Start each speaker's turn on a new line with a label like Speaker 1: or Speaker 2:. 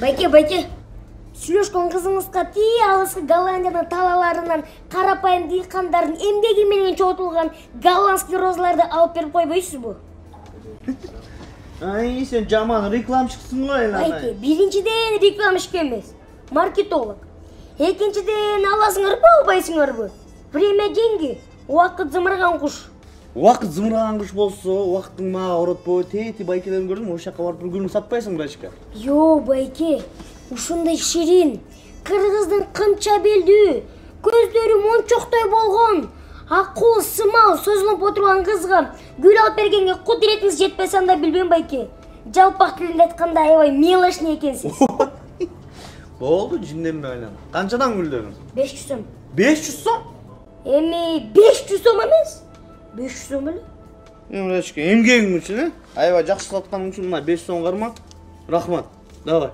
Speaker 1: Байке. Сүйлөшкөн кызыңызга тие алыскы Голландиянын талаларынан карапайым дыйкандардын эмгеги менен чогултулган голландский розаларды алып берип койбойсузбу?
Speaker 2: Ай, сен жаман рекламчыксың ғой, Элана.
Speaker 1: Байке, биринчиден рекламчы эмес, маркетолог. Экинчиден аласыңарбы, албайсыңарбы? Время деньги, убакыт зымыраган куш.
Speaker 2: Убакыт зымыраган куш болсо, убакыттың мага оротпой, тети байкелерин көрдүм, ошол жака барып гүлүн сатпайсың бачка.
Speaker 1: Жок, байке. Ушундай ширин, кыргыздын кымча белдүү, көздөрү мончоктой болгон, акыл сымал сөзүлүп отурган кызга гүл алып бергенге кудуретиңиз жетпесе анда билбейм байке. Жалпак тилинде айтканда аябай мелочный экенсиз.
Speaker 2: Болду, жинденме айлан. Канчадан гүлдөрүң?
Speaker 1: 500 сом.
Speaker 2: 500 сом?
Speaker 1: Эми 500 сом эмес? 500 сом эле.
Speaker 2: Эмречке, эмгегиң үчүн, аябай жакшы сатканың үчүн мына 5 сом кармак. Рахмат. Давай.